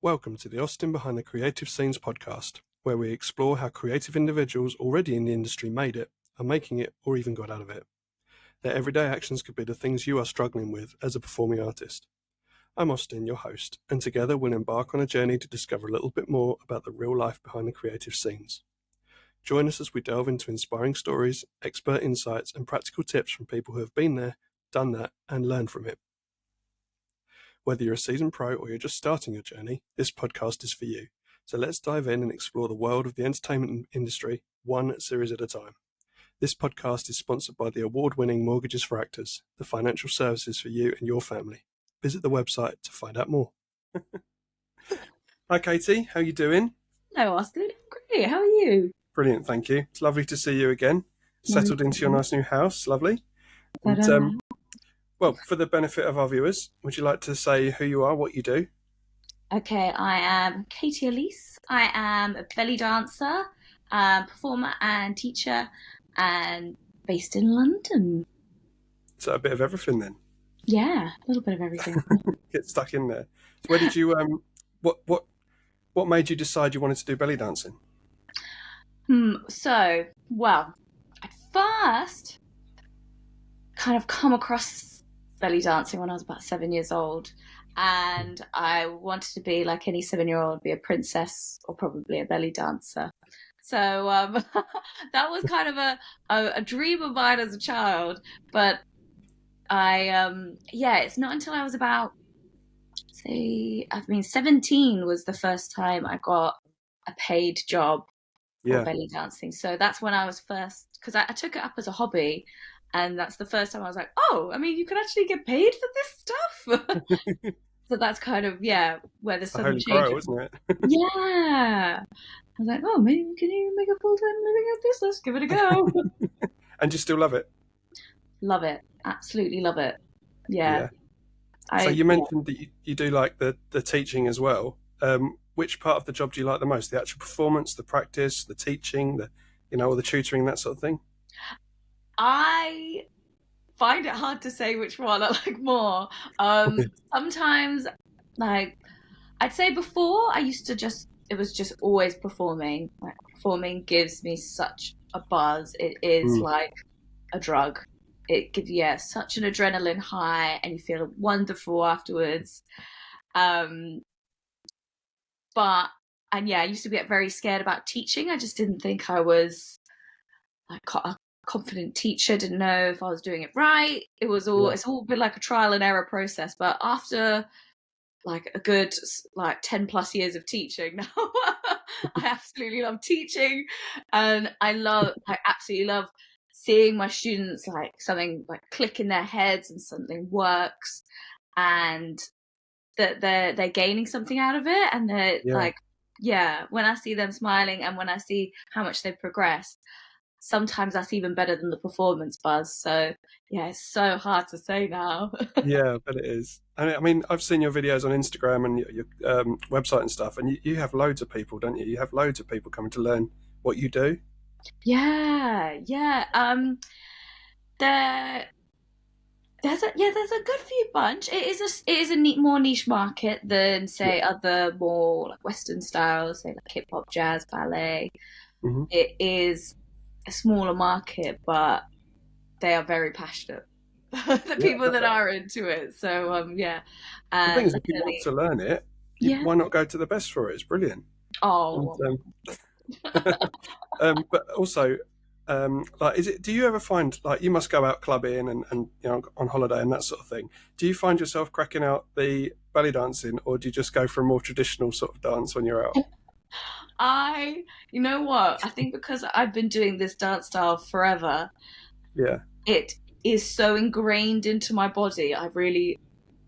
Welcome to the Austin Behind the Creative Scenes podcast, where we explore how creative individuals already in the industry made it, are making it, or even got out of it. Their everyday actions could be the things you are struggling with as a performing artist. I'm Austin, your host, and together we'll embark on a journey to discover a little bit more about the real life behind the creative scenes. Join us as we delve into inspiring stories, expert insights, and practical tips from people who have been there, done that, and learned from it. Whether you're a seasoned pro or you're just starting your journey, this podcast is for you. So let's dive in and explore the world of the entertainment industry, one series at a time. This podcast is sponsored by the award-winning Mortgages for Actors, the financial services for you and your family. Visit the website to find out more. Hi, Katie. How are you doing? Hello, Austin. Great. How are you? Brilliant, thank you. It's lovely to see you again. Settled into your nice new house. Lovely. And, well, for the benefit of our viewers, would you like to say who you are, what you do? Okay, I am Katie Alyce. I am a belly dancer, performer and teacher, and based in London. So a bit of everything then? Yeah, a little bit of everything. Get stuck in there. So where did you, what made you decide you wanted to do belly dancing? Well, at first, kind of come across belly dancing when I was about 7 years old, and I wanted to be like any 7-year-old, be a princess or probably a belly dancer. So that was kind of a dream of mine as a child. But it's not until I was about 17 was the first time I got a paid job for belly dancing. So that's when I was first, because I took it up as a hobby. And that's the first time I was like, oh, I mean, you can actually get paid for this stuff. So that's kind of, where the sudden change. Isn't it? Yeah. I was like, oh, maybe can you make a full-time living at this? Let's give it a go. And you still love it? Love it. Absolutely love it. Yeah. So you mentioned that you do like the teaching as well. Which part of the job do you like the most? The actual performance, the practice, the teaching, or the tutoring, that sort of thing? I find it hard to say which one I like more. Sometimes, like, I'd say before I used to it was just always performing. Like, performing gives me such a buzz. It is like a drug. It gives you such an adrenaline high, and you feel wonderful afterwards. I used to get very scared about teaching. I just didn't think I was like a confident teacher, didn't know if I was doing it right. It's all been like a trial and error process. But after like a good 10 plus years of teaching now, I absolutely love teaching, and I absolutely love seeing my students like something like click in their heads and something works, and that they're gaining something out of it, and they're when I see them smiling and when I see how much they've progressed, sometimes that's even better than the performance buzz. So it's so hard to say now. Yeah, but it is. I mean, I've seen your videos on Instagram and your website and stuff, and you have loads of people, don't you? You have loads of people coming to learn what you do. Yeah. There's a good few bunch. It is a more niche market than say other more like Western styles, say like hip hop, jazz, ballet. Mm-hmm. It is a smaller market, but they are very passionate. The people that are into it. So the thing is, if you want to learn it, why not go to the best for it? It's brilliant. Oh. But also, do you ever find, like, you must go out clubbing and on holiday and that sort of thing? Do you find yourself cracking out the belly dancing, or do you just go for a more traditional sort of dance when you're out? You know what? I think because I've been doing this dance style forever, it is so ingrained into my body.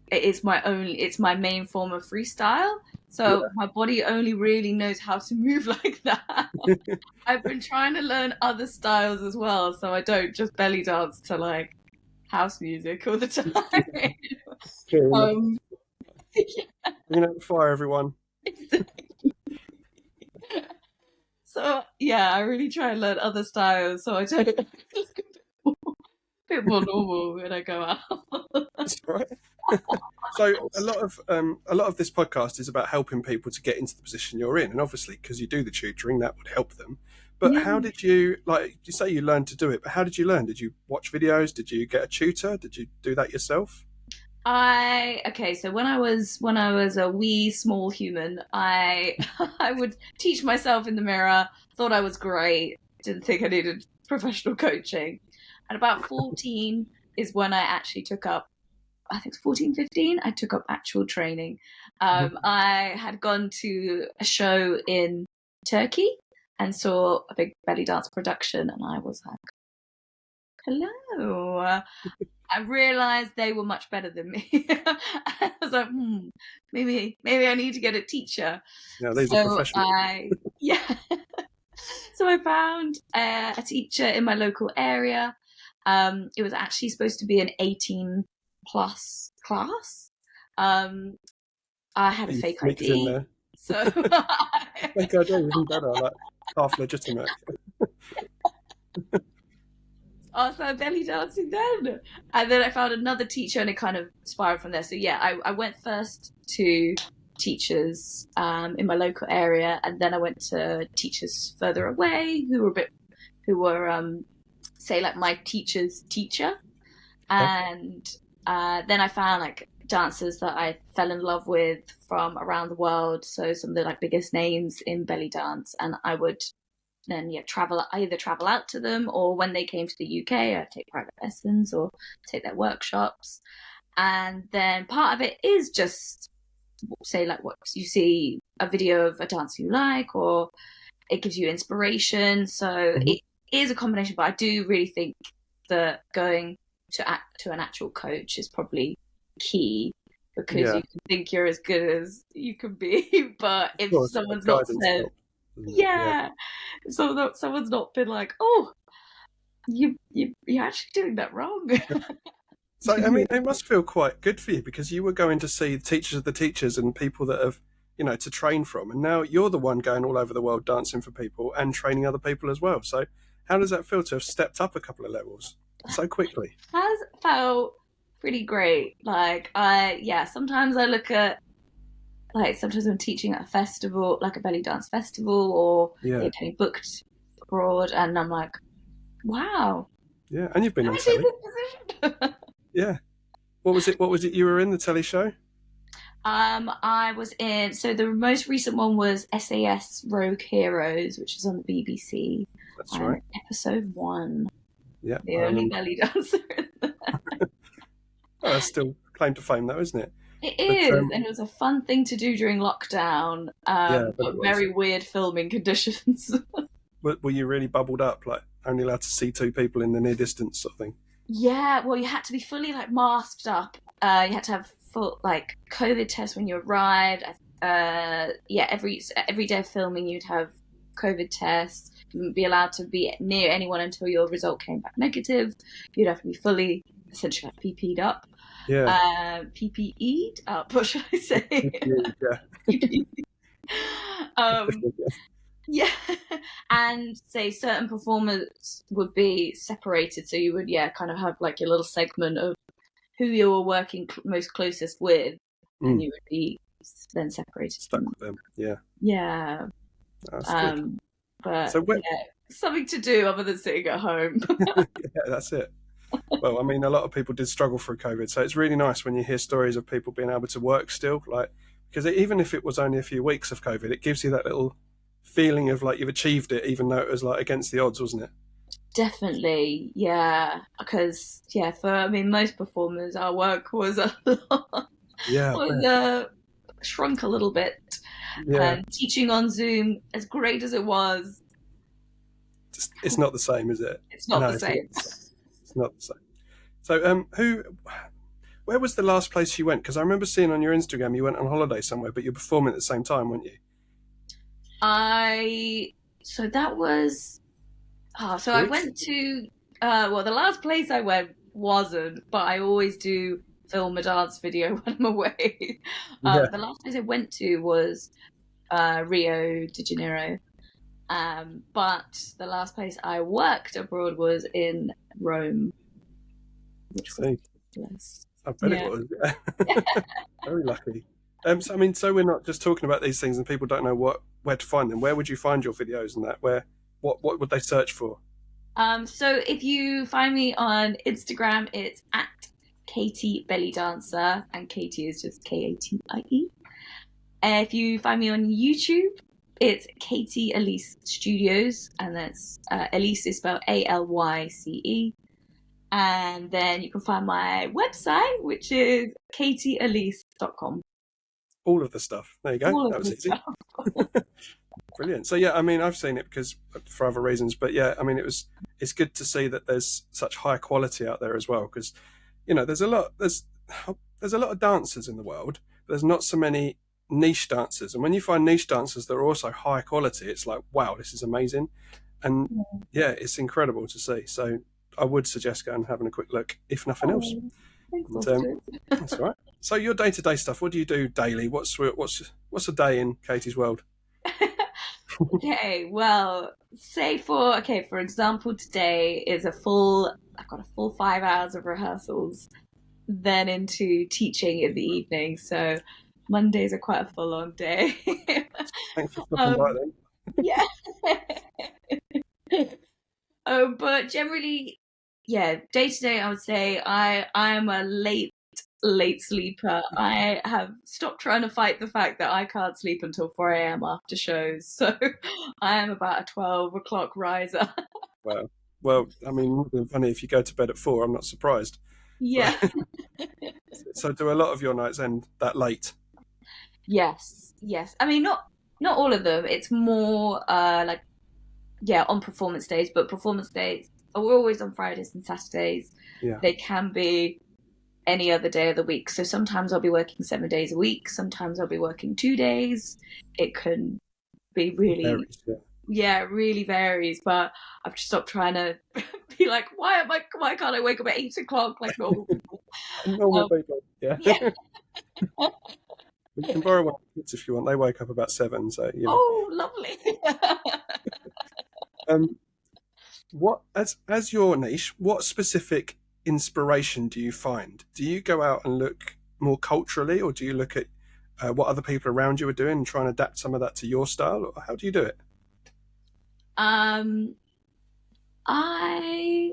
It's my main form of freestyle. So my body only really knows how to move like that. I've been trying to learn other styles as well, so I don't just belly dance to like house music all the time. Fire everyone. So I really try and learn other styles, so I don't look a bit more normal when I go out. That's right. So a lot of this podcast is about helping people to get into the position you're in, and obviously because you do the tutoring, that would help them. But Yeah. how did you, like you say you learned to do it, but how did you learn? Did you watch videos? Did you get a tutor? Did you do that yourself? So when I was a wee small human, I I would teach myself in the mirror, thought I was great, didn't think I needed professional coaching. At about 14 is when I actually took up, I think it's 14, 15, I took up actual training. I had gone to a show in Turkey and saw a big belly dance production, and I was like, hello. I realized they were much better than me. I was like, maybe I need to get a teacher. Yeah, these are So professionals. so I found a teacher in my local area. It was actually supposed to be an 18 plus class. I had a You fake sneaked in ID, there. so Fake ID even better, like half legitimate. I started belly dancing then. And then I found another teacher and it kind of spiraled from there. So yeah, I went first to teachers in my local area, and then I went to teachers further away who were say like my teacher's teacher. Okay. And then I found like dancers that I fell in love with from around the world. So some of the like biggest names in belly dance, and I would then I either travel out to them, or when they came to the UK, I'd take private lessons or take their workshops. And then part of it is just say like what you see a video of a dance you like, or it gives you inspiration. So it is a combination, but I do really think that going to an actual coach is probably key, because you can think you're as good as you can be, but if Course, someone's not guidance said, helps, doesn't it? Yeah. so someone's not been like, oh, you're actually doing that wrong. So, I mean, it must feel quite good for you because you were going to see the teachers of the teachers and people that have, to train from. And now you're the one going all over the world dancing for people and training other people as well. So, how does that feel to have stepped up a couple of levels so quickly? Has felt pretty great. Like sometimes I look at, like, sometimes I'm teaching at a festival, like a belly dance festival, or Yeah. getting booked abroad, and I'm like, wow, Yeah. And you've been how on did I be telly. in this position? Yeah. What was it? What was it you were in the telly show? I was in, so the most recent one was SAS Rogue Heroes, which is on the BBC. That's I'm right. episode 1, Yeah. the I only remember. belly dancer in there. Oh, that's still claim to fame, though, isn't it? It But is, and it was a fun thing to do during lockdown, yeah, but it but was. very weird filming conditions. Were you really bubbled up, like only allowed to see two people in the near distance sort of thing? Yeah, well, you had to be fully like masked up. You had to have full like COVID test when you arrived. Every day of filming, you'd have COVID tests. You wouldn't be allowed to be near anyone until your result came back negative. You'd have to be fully, essentially, like PP'd up. Yeah. PPE'd up. What should I say? Yeah. um, Yeah, and say certain performers would be separated, so you would kind of have like your little segment of who you were working most closest with, and you would be then separated Stuck from with them. Yeah. yeah. That's good. But So something to do other than sitting at home. yeah, that's it. Well, I mean, a lot of people did struggle through COVID, so it's really nice when you hear stories of people being able to work still, like, because even if it was only a few weeks of COVID, it gives you that little feeling of like you've achieved it, even though it was like against the odds, wasn't it? Definitely, yeah. Because for most performers, our work was a lot, Yeah. shrunk a little bit. Yeah. And teaching on Zoom, as great as it was, It's not the same, is it? it's not No, the same. It's not the same. So, where was the last place you went? Because I remember seeing on your Instagram you went on holiday somewhere, but you're performing at the same time, weren't you? So that was so I Greece? went to the last place I went wasn't, but I always do film a dance video when I'm away. Yeah. The last place I went to was Rio de Janeiro, but the last place I worked abroad was in Rome, which was I bet it Yeah. was. Yeah. Very lucky. So, I mean, so we're not just talking about these things, and people don't know where to find them. Where would you find your videos and that? What would they search for? So if you find me on Instagram, it's at Katie Belly Dancer, and Katie is just Katie. If you find me on YouTube, it's Katie Alyce Studios, and that's Alyce is spelled Alyce. And then you can find my website, which is katiealyce.com. All of the stuff. There you go. All of That was this easy. stuff. Brilliant. So yeah, I mean, I've seen it because for other reasons, but yeah, I mean, it's good to see that there's such high quality out there as well. Because there's a lot of dancers in the world, but there's not so many niche dancers. And when you find niche dancers that are also high quality, it's like, wow, this is amazing. And yeah, it's incredible to see. So I would suggest going and having a quick look, if nothing else. Oh, thanks, And, Austin. that's all right. So your day-to-day stuff, what do you do daily? What's a day in Katie's world? Okay, well, for example, today is I've got a full 5 hours of rehearsals, then into teaching in the evening. So Mondays are quite a full on day. Thanks for stopping by then. Yeah. But generally, yeah, day to day, I would say I am a late sleeper. I have stopped trying to fight the fact that I can't sleep until 4 a.m. after shows. So I am about a 12 o'clock riser. Wow. Well, I mean, it would have been funny if you go to bed at 4. I'm not surprised. So, Yeah. so do a lot of your nights end that late? Yes. Yes. I mean, not all of them. It's more like, yeah, on performance days, but performance days are always on Fridays and Saturdays. Yeah. They can be any other day of the week. So sometimes I'll be working 7 days a week. Sometimes I'll be working 2 days. It can be really, Varies, yeah. yeah, it really varies. But I've just stopped trying to be like, why can't I wake up at 8 o'clock like normal people? Normal people. Yeah. Yeah. You can borrow one of the kids if you want. They wake up about 7, so you know. Oh, lovely. Um, what as your niche, what specific inspiration do you find? Do you go out and look more culturally, or do you look at what other people around you are doing and try and adapt some of that to your style, or how do you do it? um, I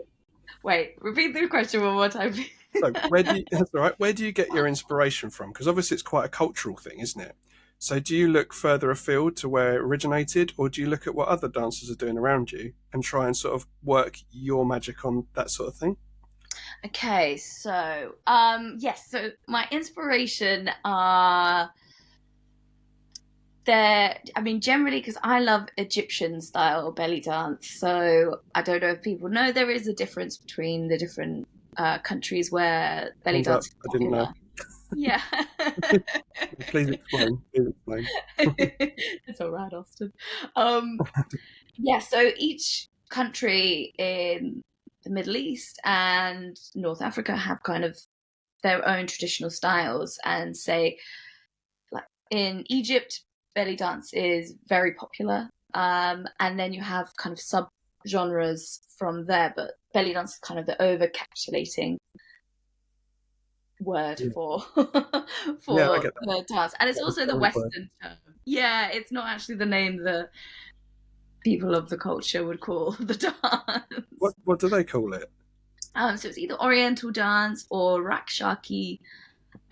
wait. Repeat the question one more time. So that's all right. Where do you get your inspiration from? Because obviously it's quite a cultural thing, isn't it? So do you look further afield to where it originated, or do you look at what other dancers are doing around you and try and sort of work your magic on that sort of thing? Okay, so yes, so my inspiration there. I mean, generally because I love Egyptian style belly dance. So I don't know if people know there is a difference between the different countries where belly Hands up. dance is I didn't know. popular. Yeah. Please explain. Please explain. It's all right, Austin. Um, yeah, so each country in the Middle East and North Africa have kind of their own traditional styles. And say, like in Egypt, belly dance is very popular. And then you have kind of sub genres from there, but belly dance is kind of the overcapsulating word Yeah, for yeah, I for get that. the dance, and it's That's also the the right word. Western term. Yeah, it's not actually the name that people of the culture would call the dance. What do they call it? So it's either Oriental dance or Rakshaki.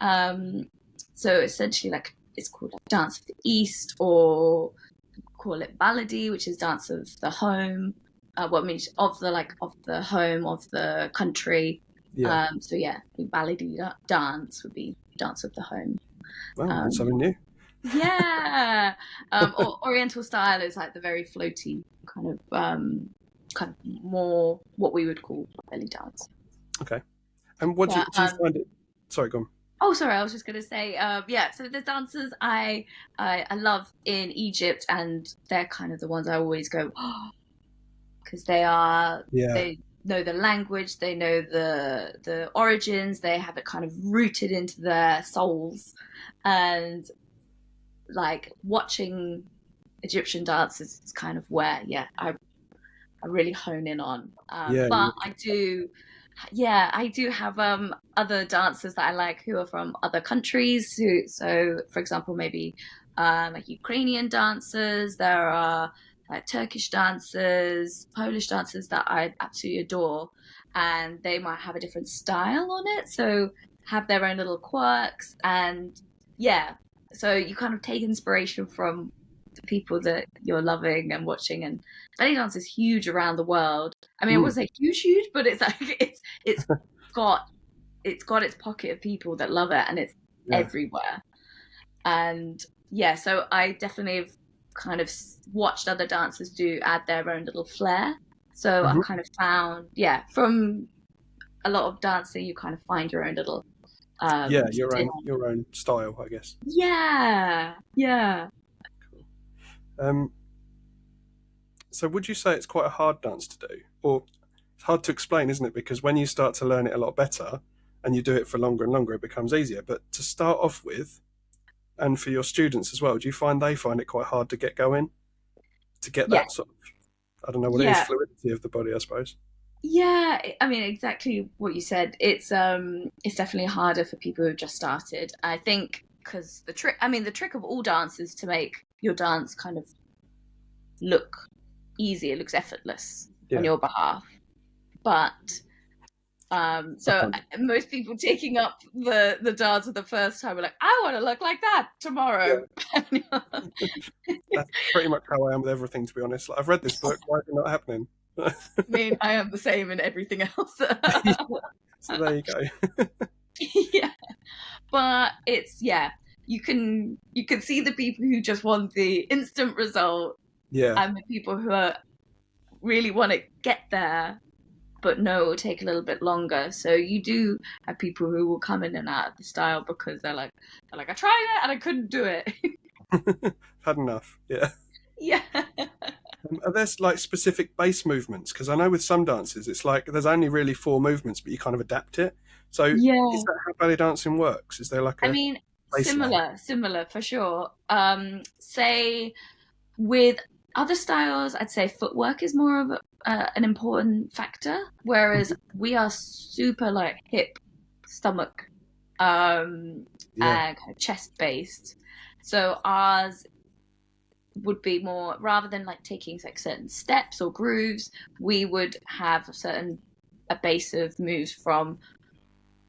Um, so essentially, like it's called like Dance of the East, or call it Baladi, which is dance of the home. What means of the home of the country. Yeah. So yeah, Baladi dance would be dance of the home. Well, that's Um, something new. yeah, or Oriental style is like the very floaty kind of more what we would call belly dance. Okay. And what But do you find it? Sorry, go on. oh, sorry, I was just gonna say, yeah. So the dancers I love in Egypt, and they're kind of the ones I always go because Yeah. they know the language, they know the origins, they have it kind of rooted into their souls, and like watching Egyptian dances is kind of where I really hone in on. Yeah. But I do. Yeah, I do have other dancers that I like who are from other countries. So for example, maybe like Ukrainian dancers. There are like Turkish dancers, Polish dancers that I absolutely adore, and they might have a different style on it. So have their own little quirks, and yeah. So you kind of take inspiration from the people that you're loving and watching, and belly dance is huge around the world. I mean, I Mm. wouldn't say huge, but it's like it's got it's got its pocket of people that love it, and it's Yeah. everywhere. And yeah, so I definitely have kind of watched other dancers do add their own little flair. So I've Hmm. kind of found, yeah, from a lot of dancing, you kind of find your own little Yeah, spin. your own style, I guess. Yeah, yeah, Um, so would you say it's quite a hard dance to do, or it's hard to explain, isn't it? Because when you start to learn it a lot better, and you do it for longer and longer, it becomes easier. But to start off with, and for your students as well, do you find they find it quite hard to get going, to get yeah, that sort of, I don't know what it is, yeah. fluidity of the body, I suppose. Yeah, I mean exactly what you said. It's definitely harder for people who've just started. I think because the trick of all dance is to make your dance kind of look easy, it looks effortless on Yeah, your behalf. But I so find it. most people taking up the dance for the first time are like, I want to look like that tomorrow. Yeah, that's pretty much how I am with everything, to be honest. Like, I've read this book, why is it not happening? I mean, I am the same in everything else. So there you go. Yeah. But it's yeah, you can see the people who just want the instant result Yeah, and the people who are really want to get there but no, it will take a little bit longer. So you do have people who will come in and out of the style because they're like I tried it and I couldn't do it. had enough. Yeah. Yeah. Are there like specific base movements? Because I know with some dances, it's like there's only really four movements, but you kind of adapt it. So is Yeah. that how ballet dancing works? Is there like I a mean, baseline? similar for sure. Say with other styles, I'd say footwork is more of an important factor, whereas Mhm. we are super like hip, stomach, Yeah. and kind of chest based. So ours would be more rather than like taking like certain steps or grooves, we would have a base of moves from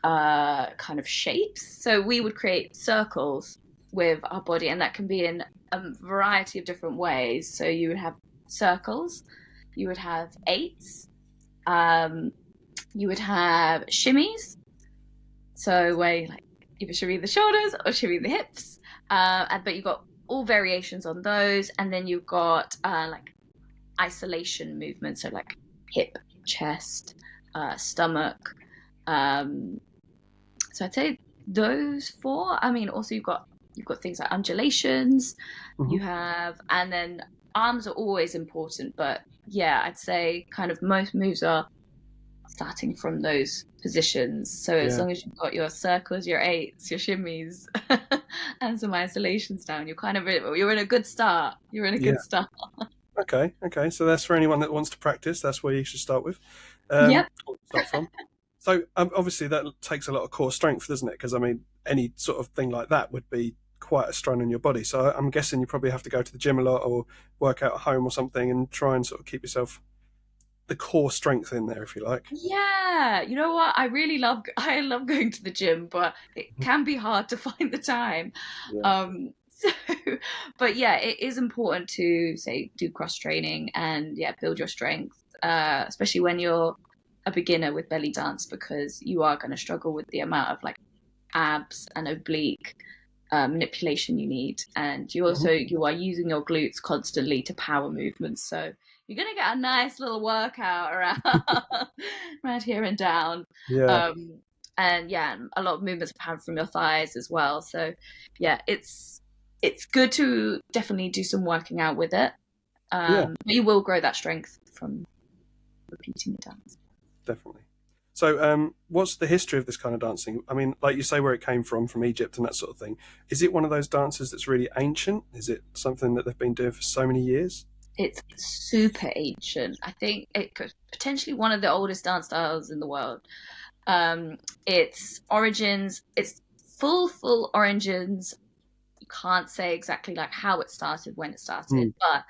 kind of shapes. So we would create circles with our body, and that can be in a variety of different ways. So you would have circles, you would have eights, um, you would have shimmies. So where you like either shimmy the shoulders or shimmy the hips, but you've got all variations on those, and then you've got like isolation movements, so like hip, chest, stomach. Um, So I'd say those four. I mean, also you've got things like undulations. Hmm. You have, and then arms are always important. But yeah, I'd say kind of most moves are starting from those positions. So as Yeah. long as you've got your circles, your eights, your shimmies, and some isolations down, you're in a good start. You're in a Yeah. good start. Okay. Okay. So that's for anyone that wants to practice. That's where you should start with. Yep. Or start from. So obviously that takes a lot of core strength, doesn't it? Because I mean, any sort of thing like that would be quite a strain on your body. So I'm guessing you probably have to go to the gym a lot or work out at home or something and try and sort of keep yourself the core strength in there, if you like. Yeah, you know what? I love going to the gym, but it can be hard to find the time. Yeah. So, but yeah, it is important to say do cross training and yeah, build your strength, especially when you're a beginner with belly dance because you are going to struggle with the amount of like abs and oblique manipulation you need, and Hmm. you are using your glutes constantly to power movements. So you're gonna get a nice little workout around around here and down. Yeah. Um, and yeah, a lot of movements powered from your thighs as well. So yeah, it's good to definitely do some working out with it. Yeah. But you will grow that strength from repeating the dance. Definitely. So, what's the history of this kind of dancing? I mean, like you say, where it came from Egypt and that sort of thing. Is it one of those dances that's really ancient? Is it something that they've been doing for so many years? it's super ancient. I think it could potentially one of the oldest dance styles in the world. Its origins, its full origins, you can't say exactly like how it started, when it started, but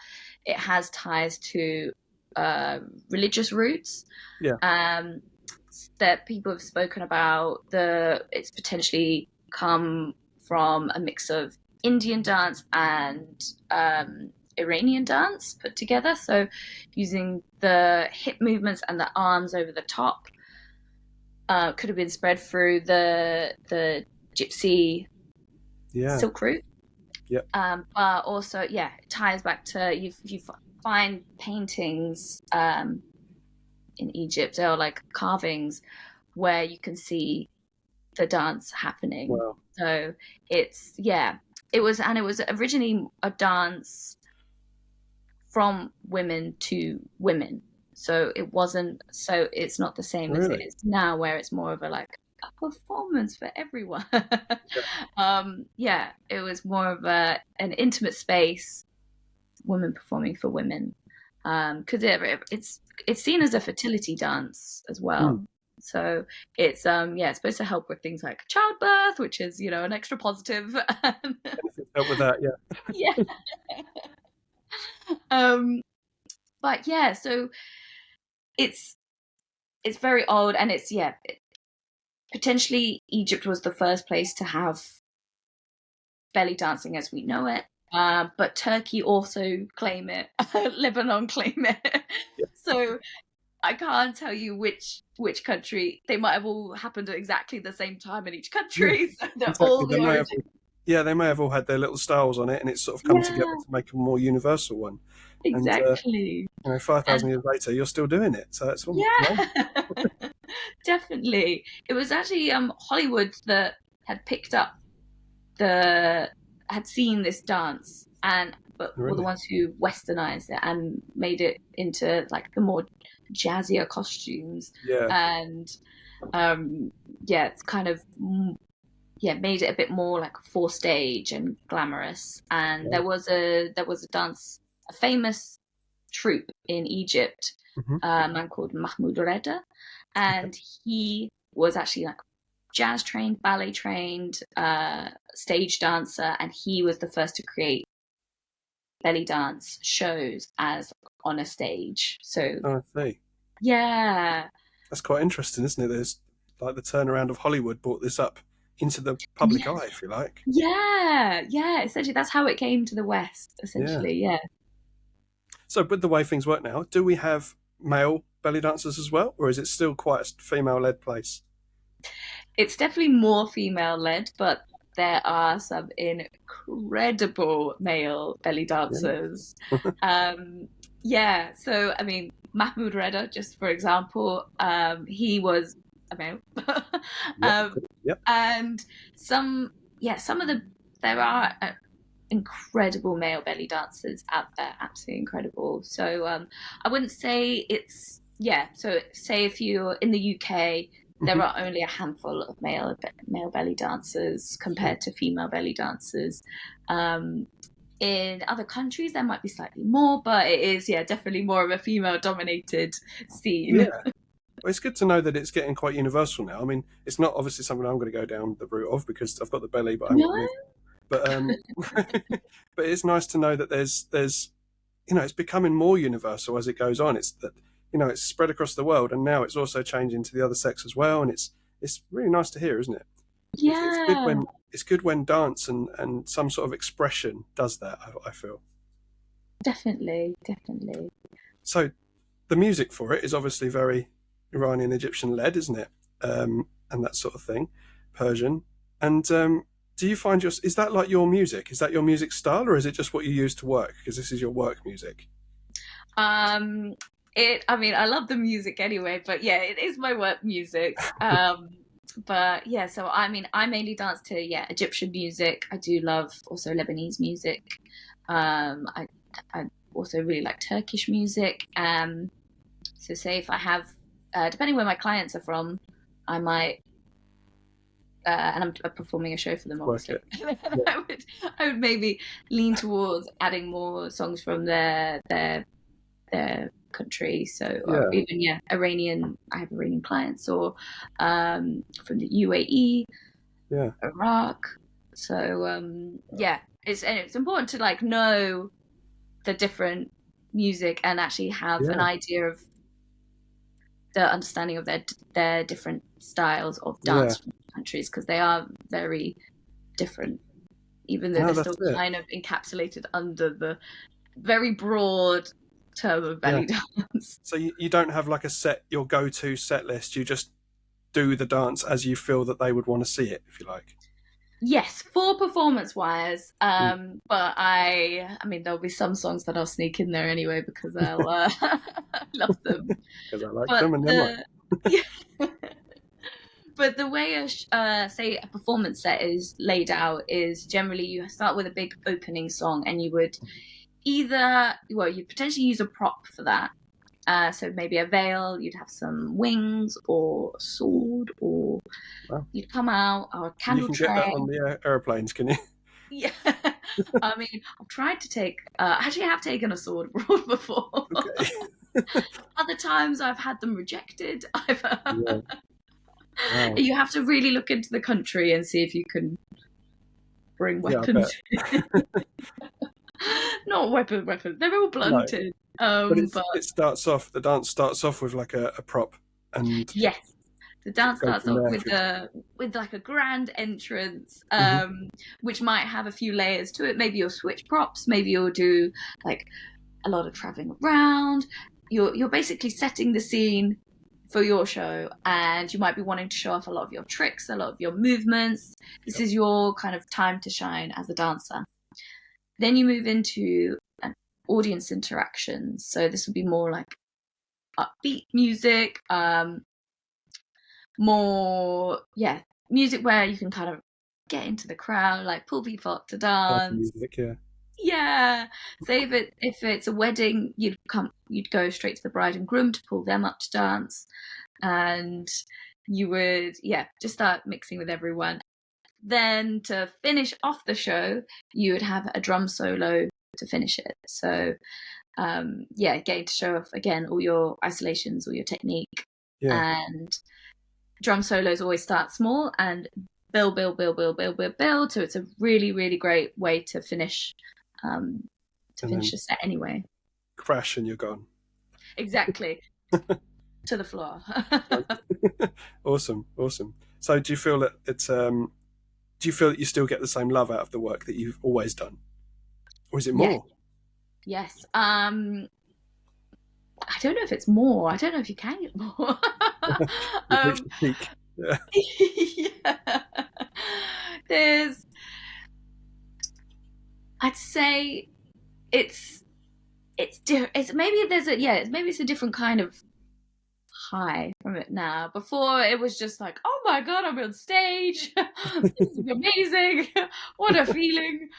it has ties to religious roots. Yeah. That people have spoken about. It's potentially come from a mix of Indian dance and Iranian dance put together. So using the hip movements and the arms over the top could have been spread through the gypsy Silk Route. Yep. But also, yeah, it ties back to you find paintings in Egypt or like carvings where you can see the dance happening. Wow. So it's it was originally a dance from women to women. So it's not the same as it is now, where it's more of a performance for everyone. It was more of an intimate space, women performing for women, because it's seen as a fertility dance as well. So it's supposed to help with things like childbirth, which is an extra positive. Help with that, yeah. But yeah, so it's very old, and potentially Egypt was the first place to have belly dancing as we know it. But Turkey also claim it, Lebanon claim it. Yeah. So I can't tell you which country. They might have all happened at exactly the same time in each country. Yeah. So they're all the origin. They may have all had their little styles on it, and it's sort of come together to make a more universal one. Exactly. And 5,000 years later, you're still doing it, so it's all Definitely. It was actually Hollywood that had picked up had seen this dance but were the ones who westernized it and made it into like the more jazzier costumes. And it's kind of made it a bit more like for stage and glamorous. And there was a dance, a famous troupe in Egypt, a man called Mahmoud Reda, and he was actually like jazz trained, ballet trained, stage dancer, and he was the first to create belly dance shows as on a stage. So I see. Yeah, that's quite interesting, isn't it? There's like the turnaround of Hollywood brought this up into the public eye, if you like. Yeah. Essentially, that's how it came to the West. Essentially, yeah. So, with the way things work now, do we have male belly dancers as well, or is it still quite a female-led place? It's definitely more female-led, but there are some incredible male belly dancers. So I mean, Mahmoud Reda, just for example, he was a male. And there are incredible male belly dancers out there, absolutely incredible. So I wouldn't say it's so say if you're in the UK, there are only a handful of male belly dancers compared to female belly dancers. In other countries there might be slightly more, but it is definitely more of a female dominated scene. Well, it's good to know that it's getting quite universal now. I mean, it's not obviously something I'm going to go down the route of because I've got the belly, but I haven't got the but but it's nice to know that there's it's becoming more universal as it goes on. It's that it's spread across the world, and now it's also changing to the other sex as well, and it's really nice to hear, isn't it? It's good when dance and some sort of expression does that, I feel. Definitely. So the music for it is obviously very Iranian Egyptian led, isn't it? And that sort of thing, Persian. And do you find is that like your music? Is that your music style, or is it just what you use to work? Because this is your work music. I mean, I love the music anyway, but it is my work music. But so I mean, I mainly dance to Egyptian music. I do love also Lebanese music. I also really like Turkish music. So say if I have, depending where my clients are from, I might and I'm performing a show for them, Work obviously. it. Yeah. I would maybe lean towards adding more songs from their country. So, or Yeah. even Iranian. I have Iranian clients, or from the UAE, Yeah. Iraq. So it's important to like know the different music and actually have an Yeah. idea of the understanding of their different styles of Yeah. dance from countries, because they are very different, even though No, they're that's still it. kind of encapsulated under the very broad term of Yeah. belly dance. So you don't have like your go-to set list. You just do the dance as you feel that they would want to see it, if you like. Yes, for performance wise, Mm. but I mean, there'll be some songs that I'll sneak in there anyway because I'll love them. Because I like But them and they're mine. the yeah, but the way say a performance set is laid out is generally you start with a big opening song, and you would you potentially use a prop for that. So maybe a veil, you'd have some wings or a sword, or Wow. you'd come out, or a And you candle can get tray. that on the airplanes, can you? Yeah. I mean, I've tried to take, actually, I have taken a sword abroad before. Okay. Other times I've had them rejected. Yeah. Wow. You have to really look into the country and see if you can bring Yeah, I bet. weapons. Not weapons. They're all No. blunted. But But the dance starts off with like a prop and yes, the dance goes starts from off there. with like a grand entrance, Mhm. which might have a few layers to it. Maybe you'll switch props. Maybe you'll do like a lot of traveling around. You're basically setting the scene for your show, and you might be wanting to show off a lot of your tricks, a lot of your movements. This is your kind of time to shine as a dancer. Then you move into an audience interaction. So this would be more like upbeat music, music where you can kind of get into the crowd, like pull people up to Party dance. music, yeah. Yeah. Say if it's a wedding, you'd go straight to the bride and groom to pull them up to dance, and you would just start mixing with everyone. Then to finish off the show, you would have a drum solo to finish it. So getting to show off again all your isolations, all your technique, Yeah. and drum solos always start small and build. So it's a really, really great way to finish the set anyway. Crash and you're gone. Exactly. To the floor. Awesome. So do you feel that do you feel that you still get the same love out of the work that you've always done? Or is it more? Yes. I don't know if it's more. I don't know if you can get more. You've reached the peak. Yeah. Yeah. I'd say it's maybe it's a different kind of high from it now. Before it was just like, oh my god, I'm on stage. This is amazing. What a feeling.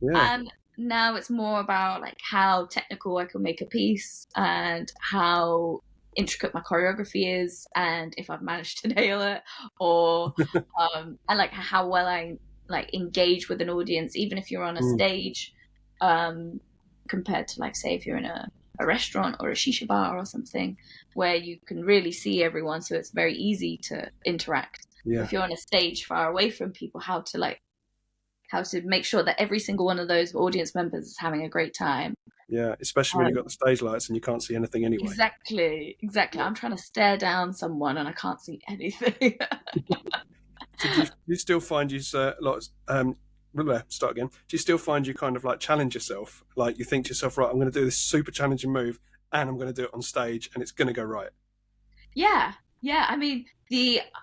Yeah. And now it's more about like how technical I can make a piece, and how intricate my choreography is, and if I've managed to nail it, or and like how well I like engage with an audience, even if you're on a stage, compared to like say if you're in a restaurant or a shisha bar or something where you can really see everyone, so it's very easy to interact. Yeah. If you're on a stage far away from people, how to make sure that every single one of those audience members is having a great time. Yeah, especially when you've got the stage lights and you can't see anything anyway. Exactly. Yeah. I'm trying to stare down someone and I can't see anything. So do you still find start again. Do you still find you kind of like challenge yourself? Like you think to yourself, right, I'm going to do this super challenging move and I'm going to do it on stage and it's going to go right. Yeah. I mean,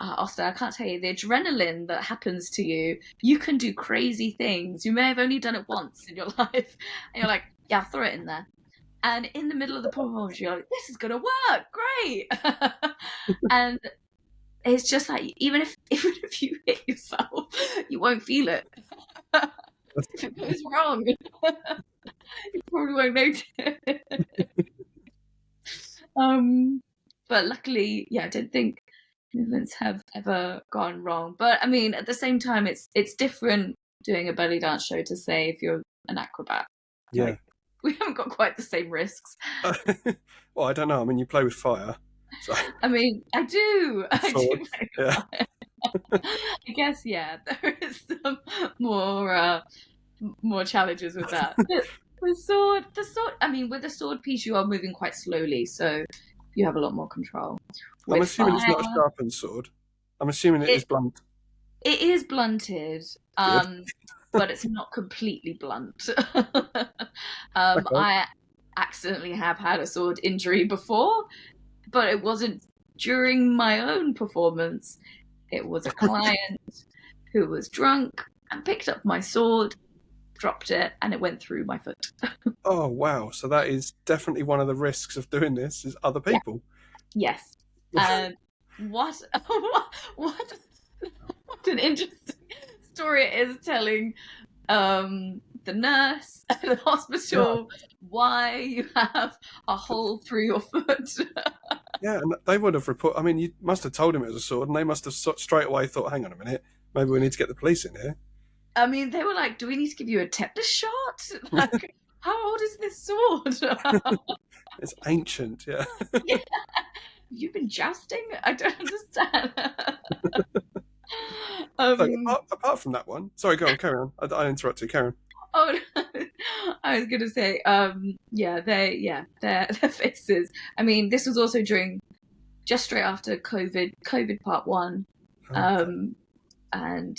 Austin, I can't tell you, the adrenaline that happens to you, you can do crazy things. You may have only done it once in your life. And you're like, yeah, I'll throw it in there. And in the middle of the performance, you're like, this is going to work. Great. And it's just like, even if you hit yourself, you won't feel it. If it goes wrong, you probably won't notice it. But luckily, I don't think movements have ever gone wrong. But I mean, at the same time, it's different doing a belly dance show to say if you're an acrobat. Yeah. Like, we haven't got quite the same risks. Well, I don't know. I mean, you play with fire. So. I mean, I do. I do Swords, play with yeah. fire. I guess, yeah, there is some more challenges with that. The sword. I mean, with the sword piece, you are moving quite slowly, so you have a lot more control. I'm With assuming it's not a fire, sharpened sword. I'm assuming it is blunt. it is blunted, Good. but it's not completely blunt. Okay. I accidentally have had a sword injury before, but it wasn't during my own performance. It was a client who was drunk and picked up my sword, dropped it, and it went through my foot. Oh, wow. So that is definitely one of the risks of doing this is other Yeah. people. Yes. What an interesting story it is telling the nurse at the hospital why you have a hole through your foot. Yeah, and they would have reported. I mean, you must have told him it was a sword, and they must have straight away thought, hang on a minute, maybe we need to get the police in here. I mean, they were like, do we need to give you a tetanus shot? Like, how old is this sword? It's ancient, yeah. Yeah. You've been jousting? I don't understand. So, apart from that one, sorry, go on, carry on. I interrupted you, carry on. Oh, no. I was going to say, their faces. I mean, this was also just straight after COVID part 1. And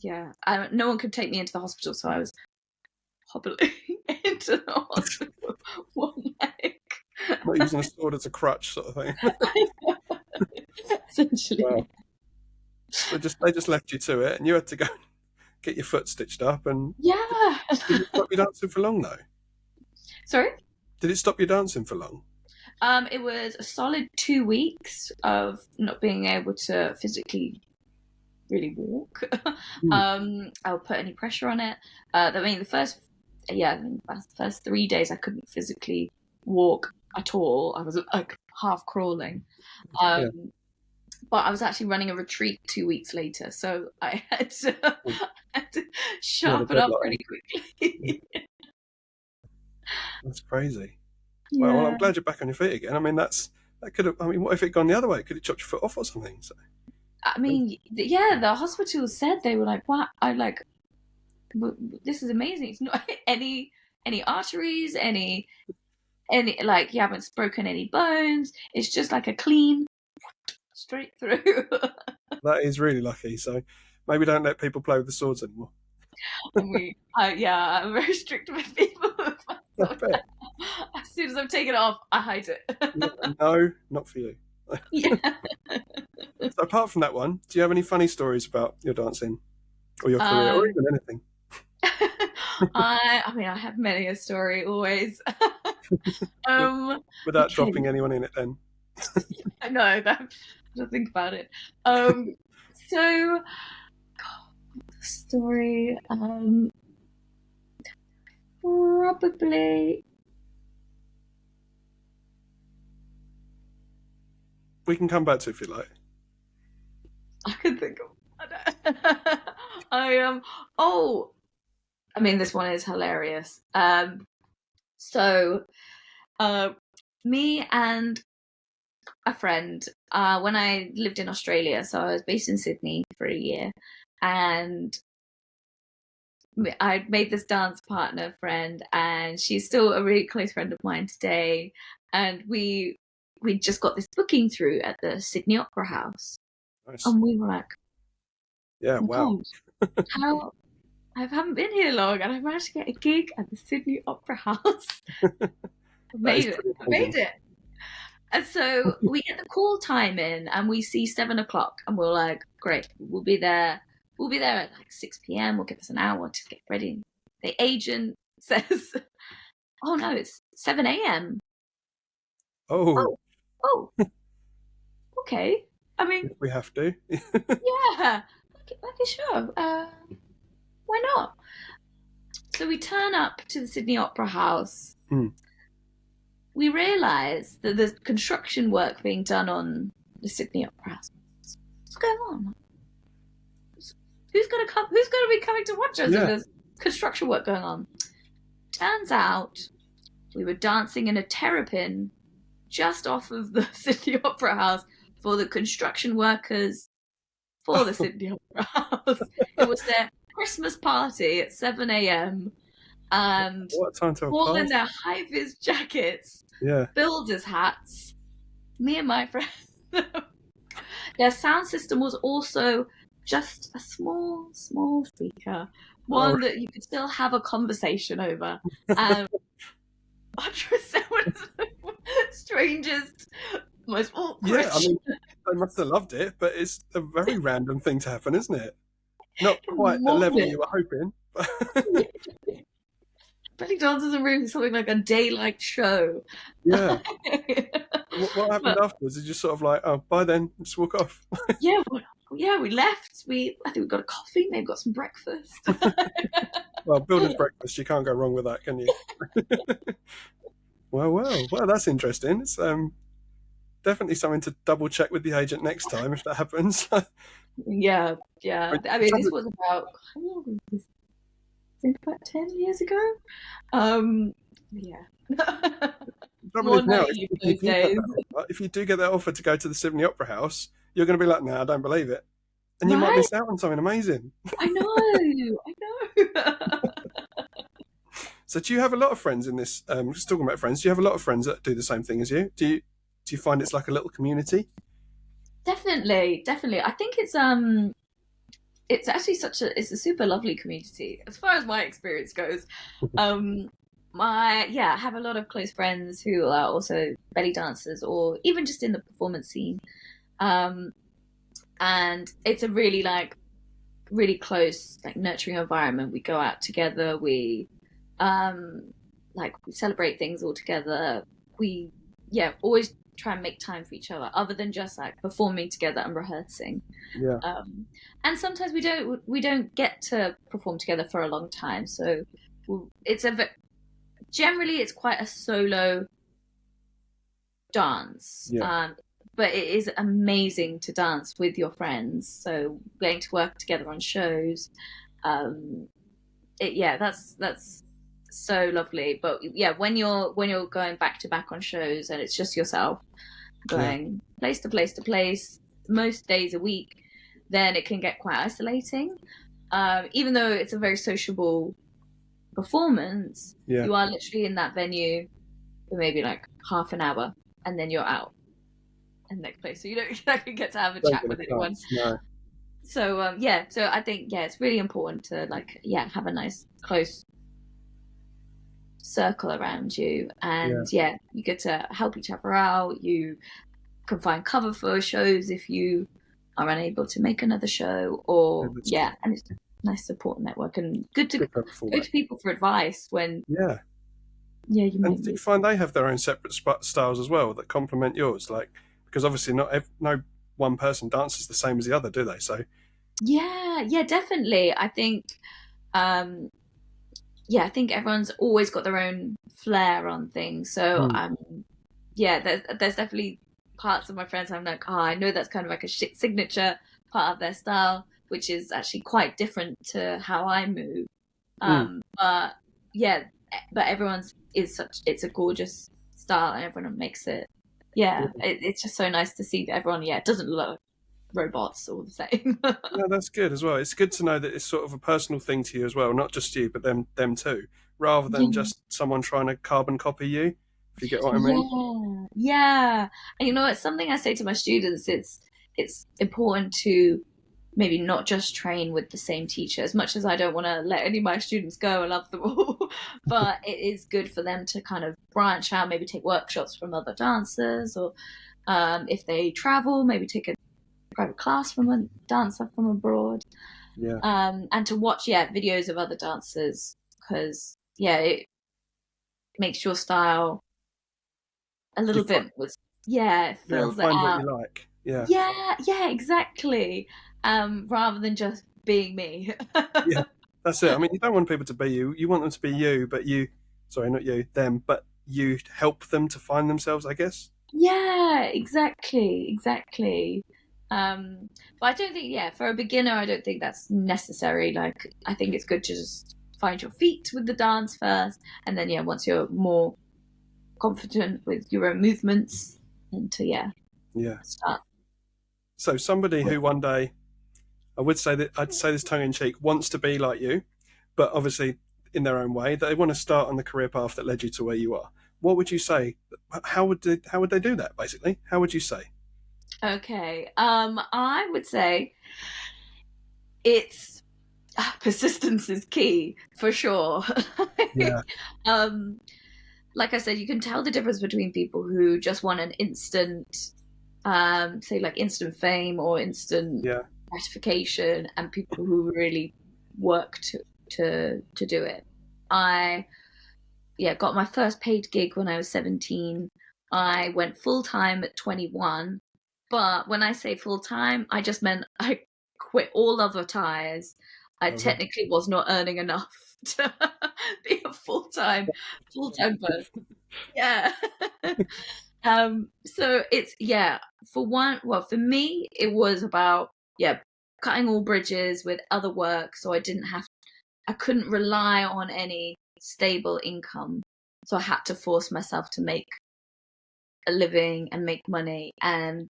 yeah, no one could take me into the hospital, so I was hobbling into the hospital one leg. Not using a sword as a crutch, sort of thing. Essentially. Wow. They just left you to it, and you had to go get your foot stitched up. And yeah. Did it stop you dancing for long, though? Sorry? Did it stop you dancing for long? It was a solid 2 weeks of not being able to physically really walk. I'll put any pressure on it. I mean, the first 3 days I couldn't physically walk at all. I was like half crawling. But I was actually running a retreat 2 weeks later, so I had to sharpen up pretty quickly. That's crazy. Yeah. Well, I'm glad you're back on your feet again. I mean, that could have. I mean, what if it had gone the other way? Could it chopped your foot off or something? So. I mean, yeah, the hospital said, they were like, "What?" I like, this is amazing. It's not any arteries, any like you haven't broken any bones. It's just like a clean straight through. That is really lucky. So maybe don't let people play with the swords anymore. I'm very strict with people. As soon as I've taken it off, I hide it. No, not for you. Yeah. So apart from that one, do you have any funny stories about your dancing or your career or even anything? I mean, I have many a story always. Without dropping anyone in it, then. I know that. Don't think about it. So, story. Probably. We can come back to it if you like. I could think of. I mean, this one is hilarious. So, me and a friend, when I lived in Australia, so I was based in Sydney for a year, and I made this dance partner friend, and she's still a really close friend of mine today. And we just got this booking through at the Sydney Opera House. Nice. And we were like, yeah, wow. How I haven't been here long, and I managed to get a gig at the Sydney Opera House. I made it. And so we get the call time in, and we see 7 o'clock, and we're like, great, we'll be there. We'll be there at like 6 p.m. We'll give us an hour to get ready. The agent says, oh no, it's 7 a.m. Oh. Okay. I mean, we have to. Yeah. Okay, sure. Why not? So we turn up to the Sydney Opera House. We realise that there's construction work being done on the Sydney Opera House. what's going on? Who's going to be coming to watch us if there's construction work going on? Turns out we were dancing in a terrapin just off of the Sydney Opera House for the construction workers for the Sydney Opera House. It was their Christmas party at 7 a.m. and what a time to all in their high-vis jackets, builders' hats, me and my friends. Their sound system was also just a small speaker, one that you could still have a conversation over. 107 strangest, most awkward. Yeah, I mean, they must have loved it, but it's a very random thing to happen, isn't it? Not quite the level you were hoping. Belly dancers in rooms, something like a daylight show. Yeah. What happened afterwards? Did you just sort of like, oh, bye then, just walk off? Yeah, we left. I think we got a coffee, maybe got some breakfast. Well, builder's breakfast, you can't go wrong with that, can you? Well, that's interesting. It's definitely something to double check with the agent next time if that happens. Yeah. I mean, this was about, how long was this? I think about 10 years ago. Yeah. Now, if you do get that offer to go to the Sydney Opera House, you're going to be like, no, I don't believe it. And you might miss out on something amazing. I know. So do you have a lot of friends in this, just talking about friends, do you have a lot of friends that do the same thing as you? Do you find it's like a little community? Definitely. I think it's actually it's a super lovely community as far as my experience goes. I have a lot of close friends who are also belly dancers or even just in the performance scene. And it's a really close, nurturing environment. We go out together, we celebrate things all together. We always try and make time for each other other than just performing together and rehearsing. And sometimes we don't get to perform together for a long time, so generally it's quite a solo dance. But it is amazing to dance with your friends, so getting to work together on shows, that's so lovely. But when you're going back to back on shows and it's just yourself going place to place to place most days a week, then it can get quite isolating. Even though it's a very sociable performance, you are literally in that venue for maybe half an hour and then you're out and next place, so you don't exactly get to have a chat with anyone. So I think it's really important to have a nice close circle around you, and you get to help each other out. You can find cover for shows if you are unable to make another show, or and it's a nice support network, and good to go to people for advice when you might. Do you find they have their own separate styles as well that complement yours? Because obviously no one person dances the same as the other, do they? So definitely. I think I think everyone's always got their own flair on things. So there's definitely parts of my friends I'm like, I know that's kind of like a signature part of their style, which is actually quite different to how I move. But everyone's it's a gorgeous style and everyone makes it. It's just so nice to see that everyone it doesn't look like robots all the same. No, that's good as well. It's good to know that it's sort of a personal thing to you as well, not just you but them too, rather than just someone trying to carbon copy you, if you get what I mean. And it's something I say to my students. It's important to maybe not just train with the same teacher, as much as I don't want to let any of my students go. I love them all. But it is good for them to kind of branch out, maybe take workshops from other dancers, or if they travel, maybe take a private class from a dancer from abroad. And to watch videos of other dancers, because it makes your style a little bit it fills it out. What you like. Exactly. Rather than just being me. That's it. I mean, you don't want people to be you. You want them to be you, but them, but you help them to find themselves, I guess. Exactly. But I don't think, for a beginner, I don't think that's necessary. Like, I think it's good to just find your feet with the dance first, and then once you're more confident with your own movements, and to start. So somebody who one day, I'd say this tongue in cheek, wants to be like you, but obviously in their own way, they want to start on the career path that led you to where you are. What would you say? How would they do that? Basically, how would you say? Okay, I would say it's persistence is key for sure. Yeah, Like I said, you can tell the difference between people who just want an instant, say like instant fame or instant yeah, gratification, and people who really work to do it. I got my first paid gig when I was 17. I went full time at 21. But when I say full time, I just meant I quit all other ties. I technically was not earning enough to be a full time person. Yeah. So it's for me it was about cutting all bridges with other work, so I couldn't rely on any stable income. So I had to force myself to make a living and make money. And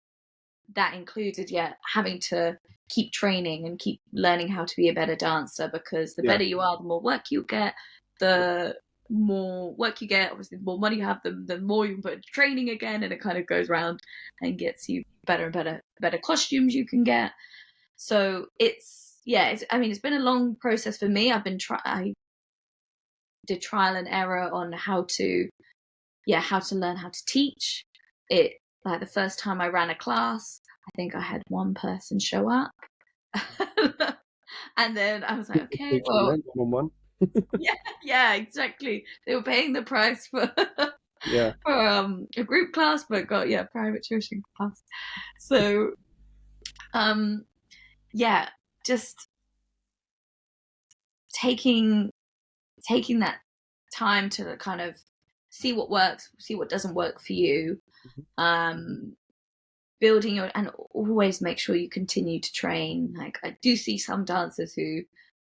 that included, having to keep training and keep learning how to be a better dancer, because the yeah, better you are, the more work you get. The more work you get, obviously, the more money you have, the more you can put into training again, and it kind of goes round and gets you better and better costumes you can get. So it's been a long process for me. I did trial and error on how to learn how to teach it. Like the first time I ran a class, I think I had one person show up. And then I was like, okay, well, one-on-one. yeah, exactly. They were paying the price for Yeah, a group class, but got private tuition class. So just taking that time to kind of see what works, see what doesn't work for you. Building your, and always make sure you continue to train. Like, I do see some dancers who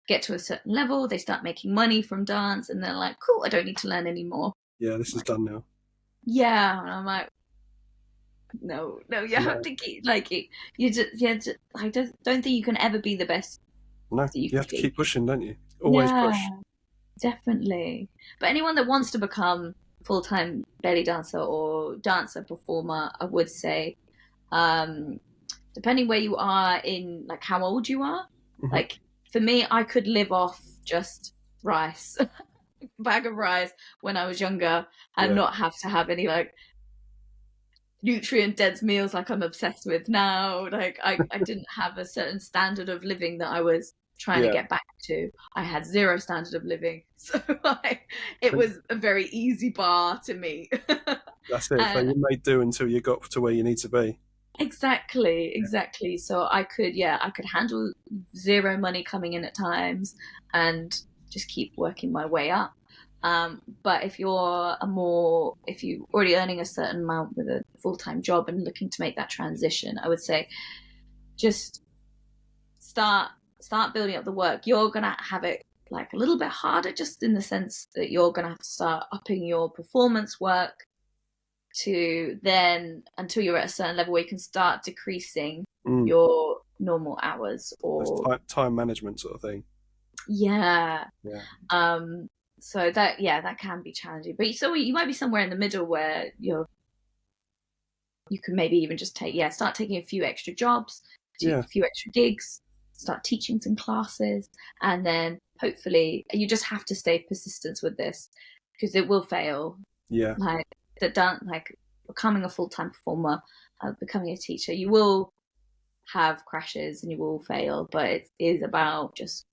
get to a certain level, they start making money from dance, and they're like, cool, I don't need to learn anymore. yeah, this is done now. Yeah, and I'm like, no, you have to keep like it. I don't think you can ever be the best No, that you you can have to be. keep pushing, don't you? Always Yeah, push. definitely. But anyone that wants to become full-time belly dancer or dancer performer, I would say, depending where you are in, like, how old you are. Hmm. Like, for me, I could live off just rice, bag of rice when I was younger, and Yeah, not have to have any like nutrient dense meals like I'm obsessed with now. Like, I didn't have a certain standard of living that I was trying to yeah. get back to. I had zero standard of living. So it And was a very easy bar to me. that's it. So And you made do until you got to where you need to be. exactly. So I could handle zero money coming in at times and just keep working my way up. But if you're if you're already earning a certain amount with a full-time job and looking to make that transition, I would say just start building up the work. You're gonna have it like a little bit harder, just in the sense that you're gonna have to start upping your performance work to then, until you're at a certain level where you can start decreasing Mm. your normal hours. That's Or time management sort of thing. yeah Yeah, so that can be challenging, but so you might be somewhere in the middle where you can maybe even just start taking a few extra jobs, take yeah, a few extra gigs, start teaching some classes, and then hopefully you just have to stay persistent with this, because it will fail. yeah. Like, like becoming a full-time performer, becoming a teacher, you will have crashes and you will fail, but it is about just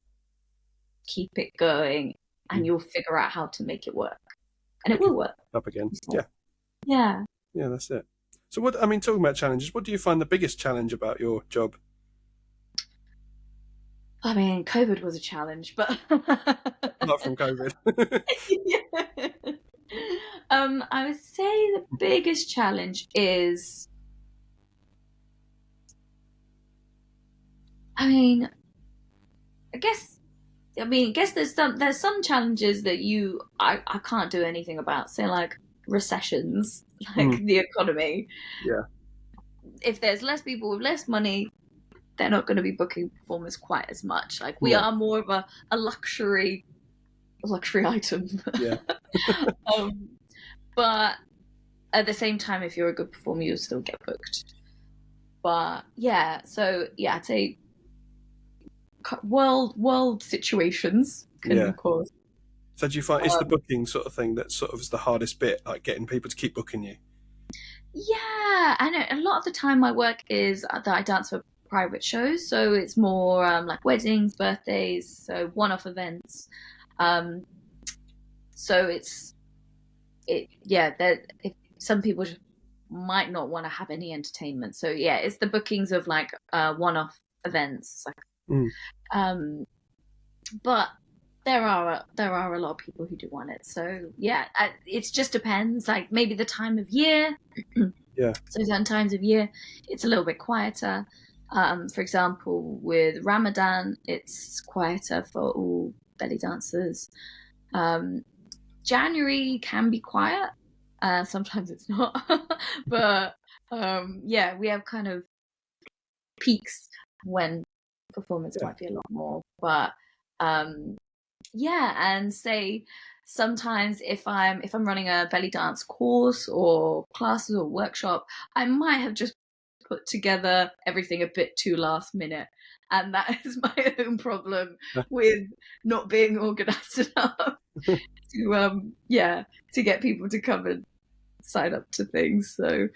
keep it going, and Mm. you'll figure out how to make it work, and it will work. Up again. So, Yeah, yeah. yeah. That's it. So what? I mean, talking about challenges, what do you find the biggest challenge about your job? I mean, COVID was a challenge, but Apart from COVID. yeah. I would say the biggest challenge is I mean, I guess there's some challenges that I can't do anything about. Say like recessions, like the economy. Yeah. If there's less people with less money, they're not going to be booking performers quite as much. Like we Yeah. are more of a luxury item. Yeah. But at the same time, if you're a good performer, you'll still get booked. But yeah, so yeah, I'd say world situations can cause. So do you find it's the booking sort of thing that sort of is the hardest bit, like getting people to keep booking you? Yeah, I know. A lot of the time, my work is that I dance for private shows, so it's more like weddings, birthdays, so one-off events. So that if some people just might not want to have any entertainment. So yeah, it's the bookings of like one-off events. Like, but there are a lot of people who do want it. So yeah, it just depends. Like maybe the time of year. Yeah. So certain times of year, it's a little bit quieter. For example, with Ramadan, it's quieter for all belly dancers. January can be quiet. Sometimes it's not. But yeah, we have kind of peaks when performance might be a lot more. But yeah, and say sometimes if I'm running a belly dance course or classes or workshop, I might have just put together everything a bit too last minute, and that is my own problem with not being organized enough to get people to come and sign up to things. So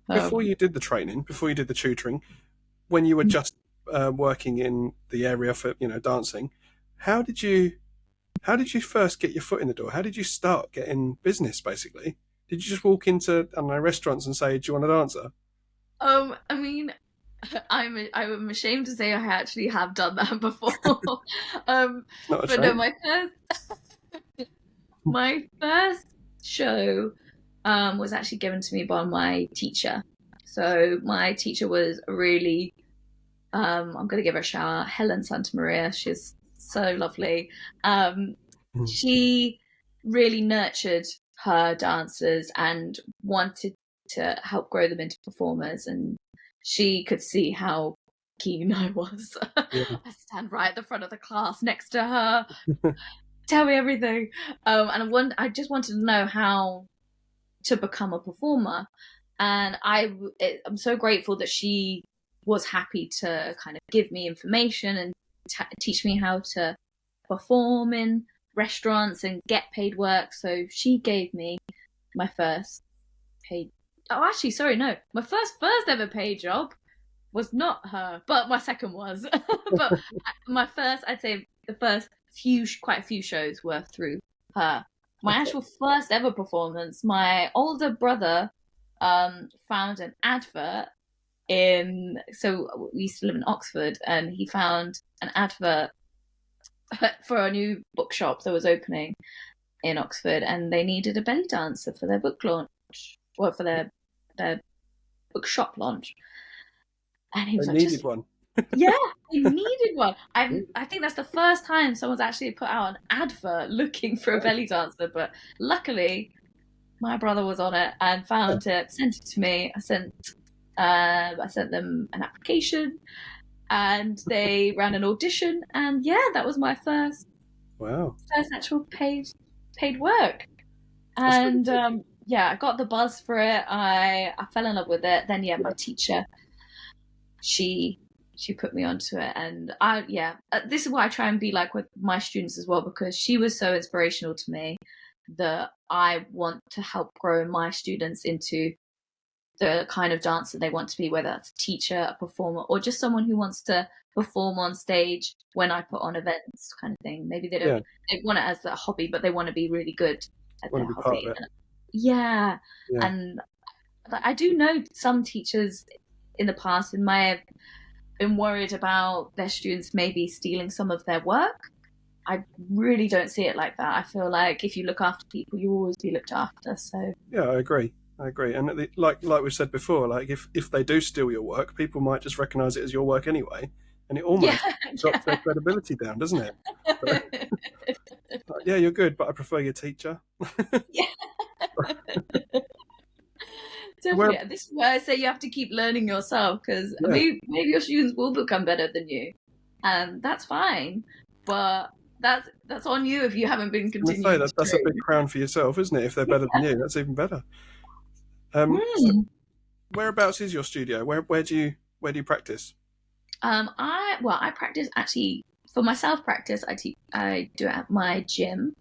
before you did the training, before you did the tutoring, when you were just working in the area for dancing, how did you first get your foot in the door? How did you start getting business, basically? Did you just walk into, I don't know, restaurants and say, do you want a dancer? I mean, I'm ashamed to say I actually have done that before. But no, my first show was actually given to me by my teacher. So my teacher was really, I'm going to give her a shout out, Helen Santa Maria. She's so lovely. She really nurtured her dancers and wanted to help grow them into performers, and she could see how keen I was. I stand right at the front of the class next to her, tell me everything, and I just wanted to know how to become a performer, and I'm so grateful that she was happy to kind of give me information and teach me how to perform in restaurants and get paid work. So she gave me my first paid. Oh, actually, sorry, no. My first ever paid job was not her, but my second was. But my first, I'd say, the first quite a few shows were through her. My actual first ever performance, my older brother found an advert so we used to live in Oxford, and he found an advert for a new bookshop that was opening in Oxford, and they needed a belly dancer for their book launch, or for their bookshop launch. And he was like, needed one. Yeah, they needed one. I think that's the first time someone's actually put out an advert looking for a belly dancer. But luckily, my brother was on it and found it, sent it to me. I sent them an application, and they ran an audition. And yeah, that was my first actual paid work. And yeah, I got the buzz for it. I fell in love with it. Then my teacher, she put me onto it, and this is what I try and be like with my students as well, because she was so inspirational to me that I want to help grow my students into the kind of dancer they want to be, whether that's a teacher, a performer, or just someone who wants to perform on stage when I put on events, kind of thing. Maybe they don't they want it as a hobby, but they want to be really good at their hobby. And I do know some teachers in the past who may have been worried about their students maybe stealing some of their work. I really don't see it like that. I feel like if you look after people, you always be looked after. So yeah, I agree. And like we said before, like if they do steal your work, people might just recognise it as your work anyway, and it almost drops their credibility down, doesn't it? But, yeah, you're good, but I prefer your teacher. Yeah. Definitely. This is why I say you have to keep learning yourself, because maybe your students will become better than you, and that's fine. But that's on you if you haven't been continuing. That's a big crown for yourself, isn't it? If they're better than you, that's even better. So whereabouts is your studio? Where do you practice? I practice actually for my self practice. I do it at my gym.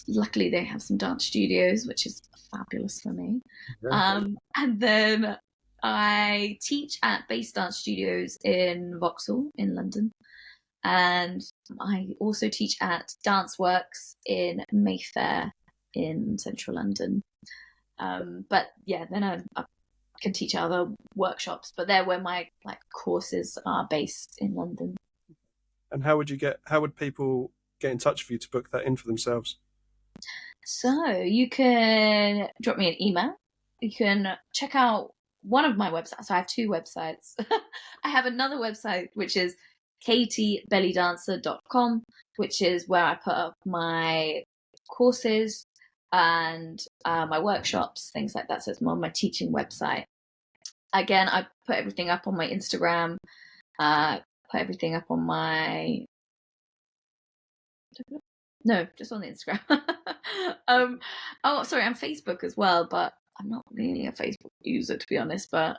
Luckily, they have some dance studios, which is fabulous for me. And then I teach at Base Dance Studios in Vauxhall in London. And I also teach at Dance Works in Mayfair in central London. But yeah, then I can teach other workshops, but they're where my courses are based in London. And how would people get in touch with you to book that in for themselves? So you can drop me an email. You can check out one of my websites. So I have two websites. I have another website, which is katybellydancer.com, which is where I put up my courses and my workshops, things like that. So it's more my teaching website. Again, I put everything up on my Instagram, put everything up on my... No, just on the Instagram. Sorry, I'm Facebook as well, but I'm not really a Facebook user, to be honest. But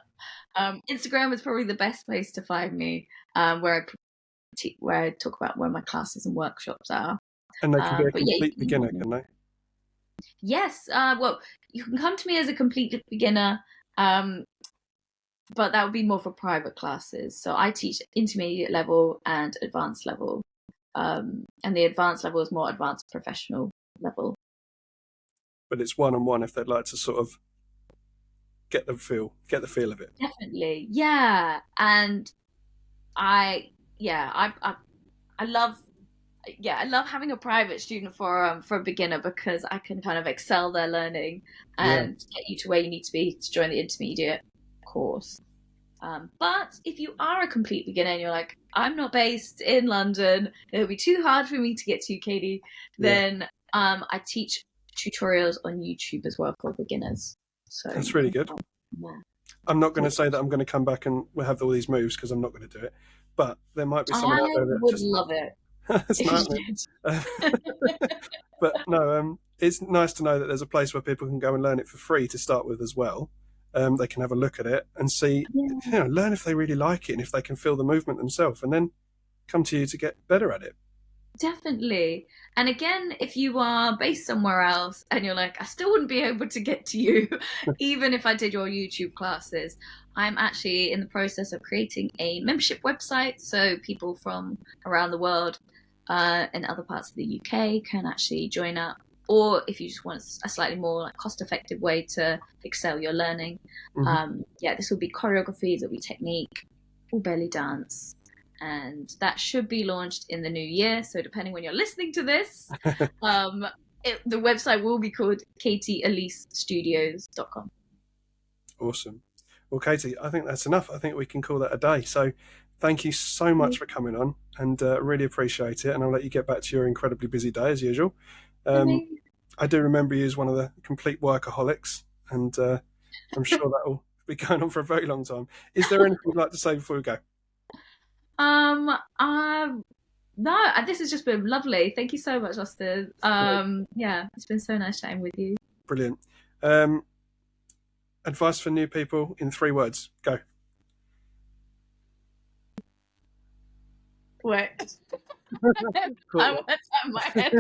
Instagram is probably the best place to find me, where I talk about where my classes and workshops are. And they can be a complete beginner, can they? Yes. Well, you can come to me as a complete beginner, but that would be more for private classes. So I teach intermediate level and advanced level. And the advanced level is more advanced professional level. But it's one-on-one if they'd like to sort of get the feel of it. Definitely, yeah. And I love having a private student forum for a beginner, because I can kind of excel their learning and get you to where you need to be to join the intermediate course. But if you are a complete beginner and you're like, I'm not based in London, it'll be too hard for me to get to you, Katie, then I teach tutorials on YouTube as well for beginners. So that's really good. Yeah. I'm not going to say that I'm going to come back and we'll have all these moves, because I'm not going to do it. But there might be someone out there that would love it. That's nice. But no, it's nice to know that there's a place where people can go and learn it for free to start with as well. They can have a look at it and see, learn if they really like it and if they can feel the movement themselves, and then come to you to get better at it. Definitely. And again, if you are based somewhere else and you're like, I still wouldn't be able to get to you, even if I did your YouTube classes, I'm actually in the process of creating a membership website, so people from around the world and other parts of the UK can actually join up. Or if you just want a slightly more cost-effective way to excel your learning, this will be choreography, it'll be technique, or belly dance. And that should be launched in the new year. So depending when you're listening to this, the website will be called katyalycestudios.com. Awesome. Well, Katie, I think that's enough. I think we can call that a day. So thank you so much for coming on, and really appreciate it. And I'll let you get back to your incredibly busy day as usual. I do remember you as one of the complete workaholics, and I'm sure that will be going on for a very long time. Is there anything you'd like to say before we go? No, this has just been lovely. Thank you so much, Austin. It's been so nice chatting with you. Brilliant. Advice for new people in 3 words. Go. Wait. Cool. I want to tap my head.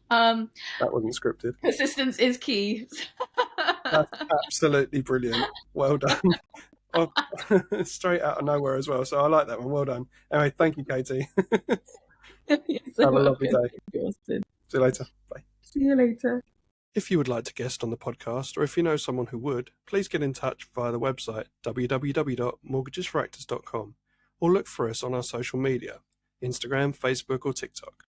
That wasn't scripted. Persistence is key. That's absolutely brilliant. Well done. Straight out of nowhere as well. So I like that one. Well done. Anyway, thank you, Katie. Have a lovely day. See you later. Bye. See you later. If you would like to guest on the podcast, or if you know someone who would, please get in touch via the website www.mortgagesforactors.com, or look for us on our social media, Instagram, Facebook, or TikTok.